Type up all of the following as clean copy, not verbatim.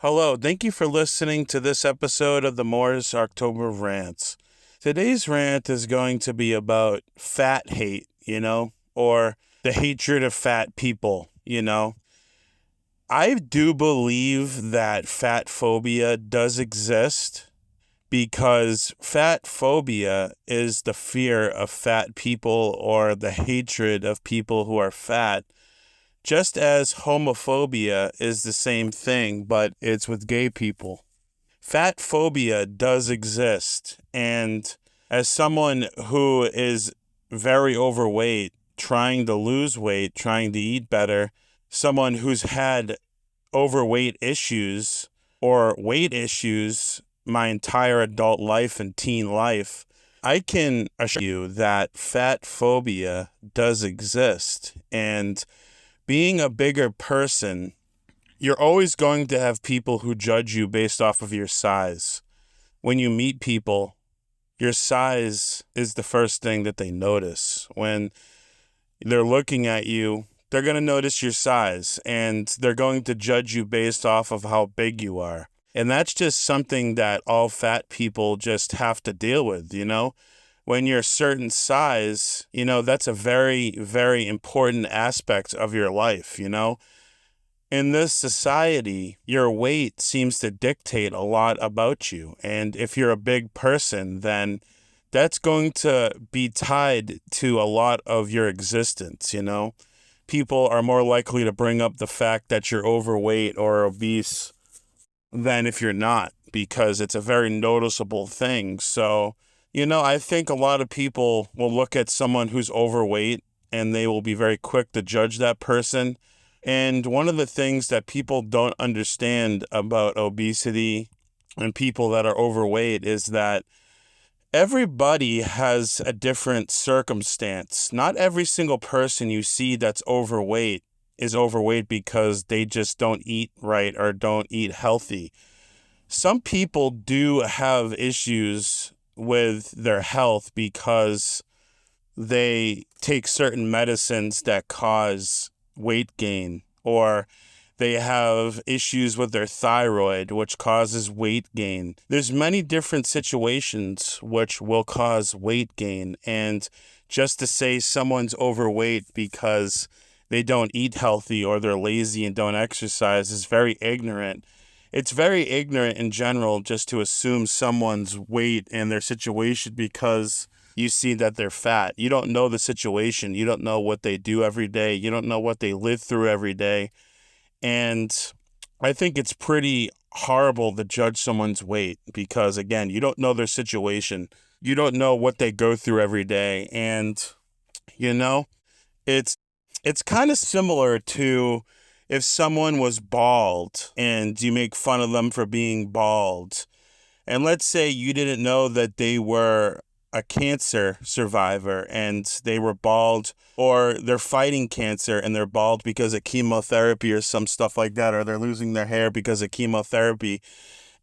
Hello, thank you for listening to this episode of the Moore's October Rants. Today's rant is going to be about fat hate, or the hatred of fat people. I do believe that fat phobia does exist because fat phobia is the fear of fat people or the hatred of people who are fat. Just as homophobia is the same thing, but it's with gay people. Fat phobia does exist. And as someone who is very overweight, trying to lose weight, trying to eat better, someone who's had overweight issues or weight issues my entire adult life and teen life, I can assure you that fat phobia does exist. And being a bigger person, you're always going to have people who judge you based off of your size. When you meet people, your size is the first thing that they notice. When they're looking at you, they're going to notice your size, and they're going to judge you based off of how big you are. And that's just something that all fat people just have to deal with. When you're a certain size, that's a very, very important aspect of your life. In this society, your weight seems to dictate a lot about you. And if you're a big person, then that's going to be tied to a lot of your existence. People are more likely to bring up the fact that you're overweight or obese than if you're not, because it's a very noticeable thing. So, I think a lot of people will look at someone who's overweight and they will be very quick to judge that person. And one of the things that people don't understand about obesity and people that are overweight is that everybody has a different circumstance. Not every single person you see that's overweight is overweight because they just don't eat right or don't eat healthy. Some people do have issues with their health because they take certain medicines that cause weight gain, or they have issues with their thyroid, which causes weight gain. There's many different situations which will cause weight gain. And just to say someone's overweight because they don't eat healthy or they're lazy and don't exercise is very ignorant. It's very ignorant in general just to assume someone's weight and their situation because you see that they're fat. You don't know the situation. You don't know what they do every day. You don't know what they live through every day. And I think it's pretty horrible to judge someone's weight because, again, you don't know their situation. You don't know what they go through every day. And, it's kind of similar to if someone was bald and you make fun of them for being bald. And let's say you didn't know that they were a cancer survivor and they were bald, or they're fighting cancer and they're bald because of chemotherapy or some stuff like that, or they're losing their hair because of chemotherapy,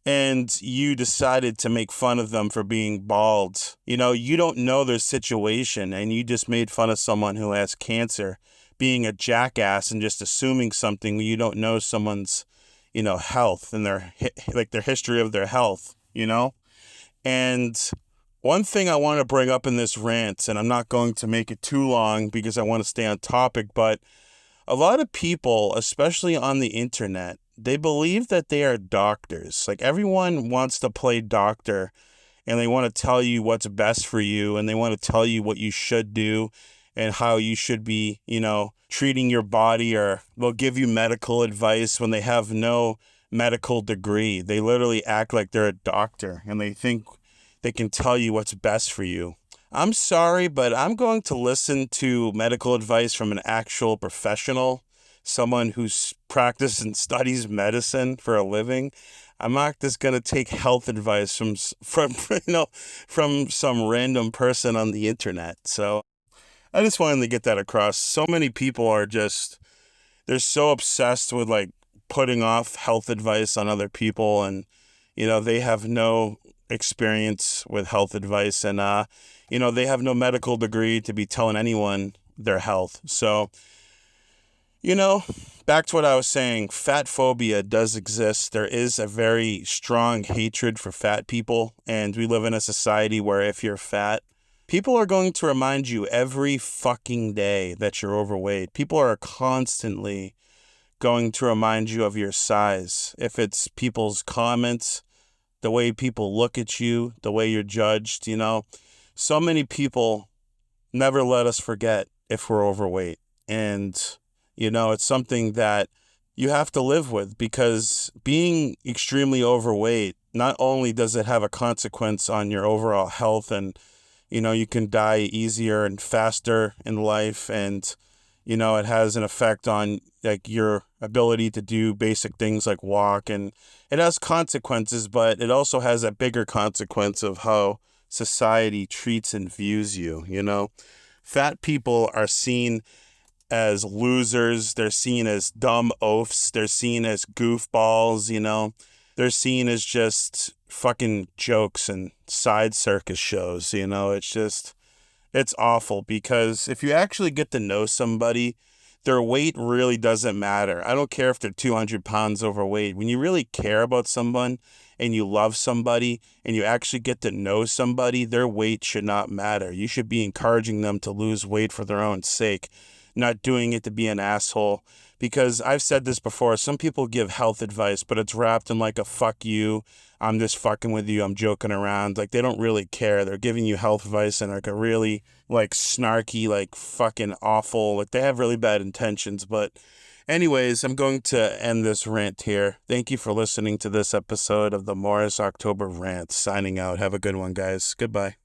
and you decided to make fun of them for being bald. You don't know their situation and you just made fun of someone who has cancer, being a jackass and just assuming something when you don't know someone's, health and their history of their health, And one thing I want to bring up in this rant, and I'm not going to make it too long because I want to stay on topic, but a lot of people, especially on the internet, they believe that they are doctors. Like, everyone wants to play doctor and they want to tell you what's best for you and they want to tell you what you should do and how you should be, treating your body, or they'll give you medical advice when they have no medical degree. They literally act like they're a doctor and they think they can tell you what's best for you. I'm sorry, but I'm going to listen to medical advice from an actual professional, someone who's practiced and studies medicine for a living. I'm not just going to take health advice from some random person on the internet. So I just wanted to get that across. So many people they're so obsessed with putting off health advice on other people, and they have no experience with health advice, and they have no medical degree to be telling anyone their health. So You know, back to what I was saying, fat phobia does exist. There is a very strong hatred for fat people, and we live in a society where if you're fat, people are going to remind you every fucking day that you're overweight. People are constantly going to remind you of your size. If it's people's comments, the way people look at you, the way you're judged, so many people never let us forget if we're overweight. And, it's something that you have to live with, because being extremely overweight, not only does it have a consequence on your overall health, and, you can die easier and faster in life, and, it has an effect on like your ability to do basic things like walk, and it has consequences, but it also has a bigger consequence of how society treats and views you. Fat people are seen as losers. They're seen as dumb oafs. They're seen as goofballs. They're seen as just fucking jokes and side circus shows. It's awful, because if you actually get to know somebody, their weight really doesn't matter. I don't care if they're 200 pounds overweight. When you really care about someone and you love somebody and you actually get to know somebody, their weight should not matter. You should be encouraging them to lose weight for their own sake, not doing it to be an asshole. Because I've said this before, some people give health advice, but it's wrapped in like a fuck you, I'm just fucking with you, I'm joking around. Like, they don't really care. They're giving you health advice in like a really like snarky, like fucking awful, like they have really bad intentions. But anyways, I'm going to end this rant here. Thank you for listening to this episode of the Morris October Rant. Signing out. Have a good one, guys. Goodbye.